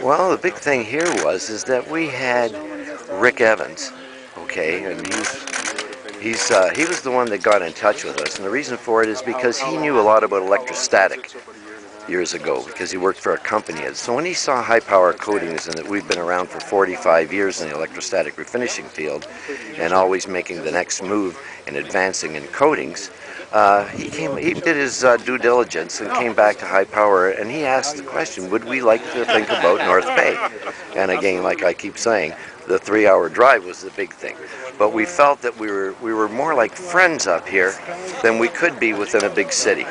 Well, the big thing here is that we had Rick Evans, okay, and he was the one that got in touch with us, and the reason for it is because he knew a lot about electrostatic years ago because he worked for a company. So when he saw high power coatings and that we've been around for 45 years in the electrostatic refinishing field and always making the next move and advancing in coatings, he did his due diligence and came back to High Power, and he asked the question, would we like to think about North Bay? And again, like I keep saying, the 3-hour drive was the big thing. But we felt that we were more like friends up here than we could be within a big city.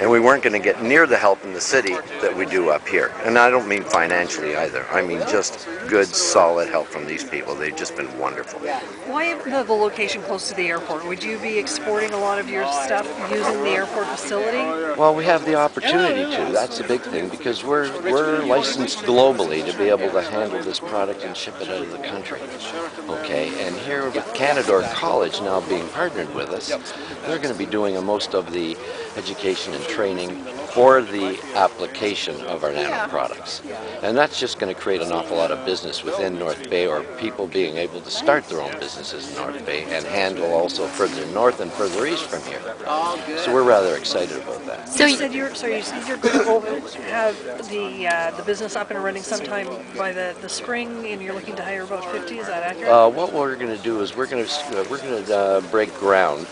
And we weren't going to get near the help in the city that we do up here. And I don't mean financially either. I mean just good, solid help from these people. They've just been wonderful. Why the location close to the airport? Would you be exporting a lot of your stuff using the airport facility? Well, we have the opportunity to. That's the big thing because we're licensed globally to be able to handle this product and ship it out of the country. Okay, and here with Canadore College now being partnered with us, they're going to be doing most of the education and training for the application of our nano products. And that's just going to create an awful lot of business within North Bay, or people being able to start their own businesses in North Bay and handle also further north and further east from here. So we're rather excited about that. So you said you're going to have the business up and running sometime by the spring, and you're looking to hire about 50. Is that accurate? What we're going to do is we're going to break ground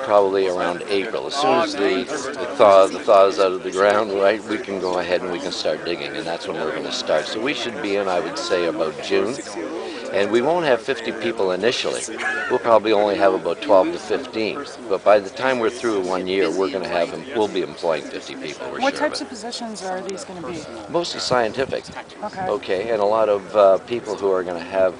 probably around April. As soon as the thaw is out of the ground, right, we can go ahead and we can start digging, and that's when we're going to start. So we should be in, I would say, about June. And we won't have 50 people initially. We'll probably only have about 12 to 15. But by the time we're through 1 year, we'll be employing 50 people. What types of positions are these going to be? Mostly scientific. Okay. Okay, and a lot of people who are going to have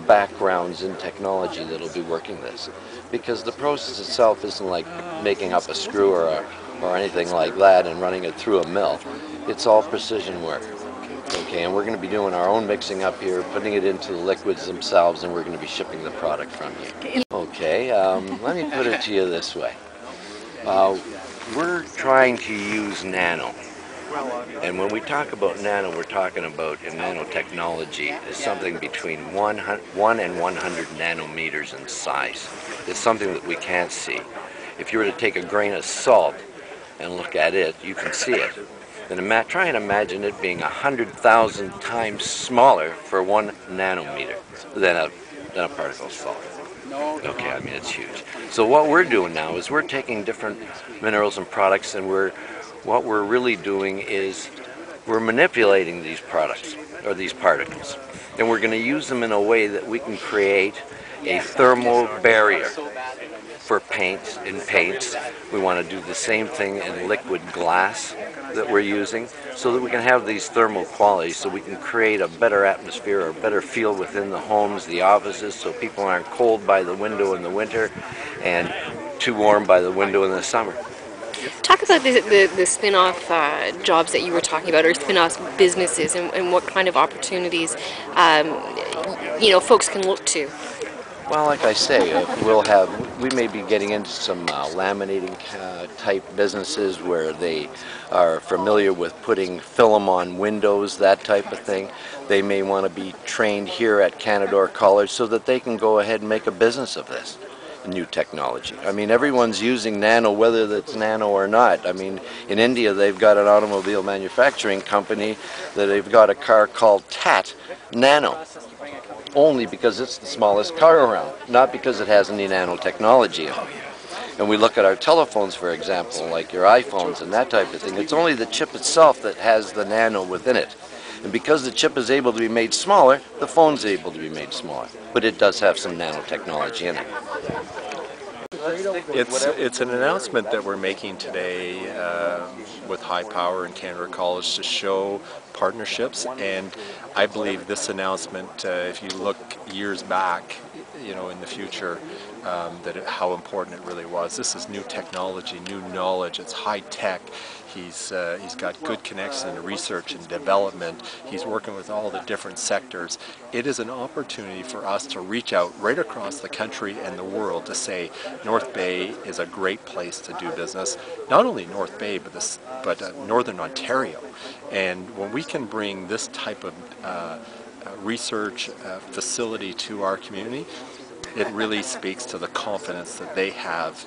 backgrounds in technology that'll be working this. Because the process itself isn't like making up a screw or anything like that and running it through a mill. It's all precision work. Okay, and we're going to be doing our own mixing up here, putting it into the liquids themselves, and we're going to be shipping the product from here. Okay, let me put it to you this way. We're trying to use nano. And when we talk about nano, we're talking about in nanotechnology is something between 1 and 100 nanometers in size. It's something that we can't see. If you were to take a grain of salt and look at it, you can see it. Then try and imagine it being 100,000 times smaller for 1 nanometer than a particle of salt. Okay, I mean it's huge. So what we're doing now is we're taking different minerals and products, and what we're really doing is we're manipulating these products or these particles, and we're going to use them in a way that we can create a thermal barrier for paints. We want to do the same thing in liquid glass that we're using so that we can have these thermal qualities, so we can create a better atmosphere or a better feel within the homes, the offices, so people aren't cold by the window in the winter and too warm by the window in the summer. Talk about the spin-off jobs that you were talking about, or spin-off businesses, and what kind of opportunities folks can look to. Well, like I say, we may be getting into some laminating type businesses where they are familiar with putting film on windows, that type of thing. They may want to be trained here at Canadore College so that they can go ahead and make a business of this new technology. I mean, everyone's using nano, whether it's nano or not. I mean, in India, they've got an automobile manufacturing company that they've got a car called TAT Nano, only because it's the smallest car around, not because it has any nanotechnology in it. And we look at our telephones, for example, like your iPhones and that type of thing. It's only the chip itself that has the nano within it. And because the chip is able to be made smaller, the phone's able to be made smaller. But it does have some nanotechnology in it. It's an announcement that we're making today with High Power and Canadore College to show partnerships, and I believe this announcement, if you look years back, in the future, how important it really was. This is new technology, new knowledge. It's high tech. He's got good connection to research and development. He's working with all the different sectors. It is an opportunity for us to reach out right across the country and the world to say North Bay is a great place to do business. Not only North Bay, but Northern Ontario. And when we can bring this type of research facility to our community, it really speaks to the confidence that they have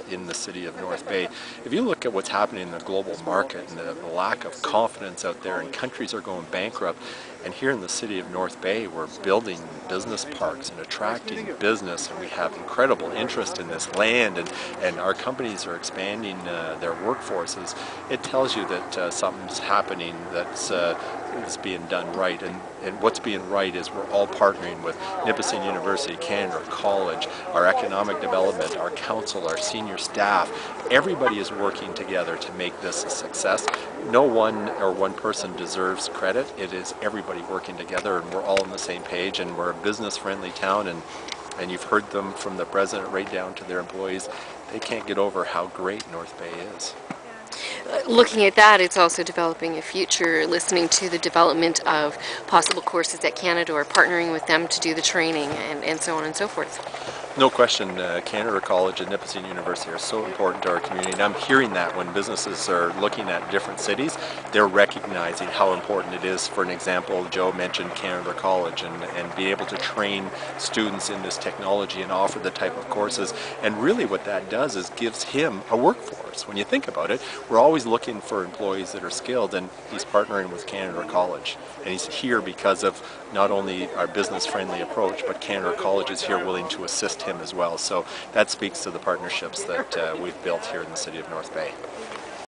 in the city of North Bay. If you look at what's happening in the global market and the lack of confidence out there, and countries are going bankrupt, and here in the city of North Bay we're building business parks and attracting business, and we have incredible interest in this land, and our companies are expanding their workforces. It tells you that something's happening that's being done right, and what's being right is we're all partnering with Nipissing University, Canada College, our economic development, our council, our senior staff. Everybody is working together to make this a success. No one person deserves credit. It is everybody working together, and we're all on the same page, and we're a business-friendly town, and you've heard them from the president right down to their employees. They can't get over how great North Bay is. Looking at that, it's also developing a future, listening to the development of possible courses at Canada or partnering with them to do the training and so on and so forth. No question, Canada College and Nipissing University are so important to our community, and I'm hearing that when businesses are looking at different cities, they're recognizing how important it is. For an example, Joe mentioned Canada College and be able to train students in this technology and offer the type of courses, and really what that does is gives him a workforce. When you think about it, we're always looking for employees that are skilled, and he's partnering with Canada College, and he's here because of not only our business-friendly approach, but Canada College is here willing to assist him as well. So that speaks to the partnerships that we've built here in the city of North Bay.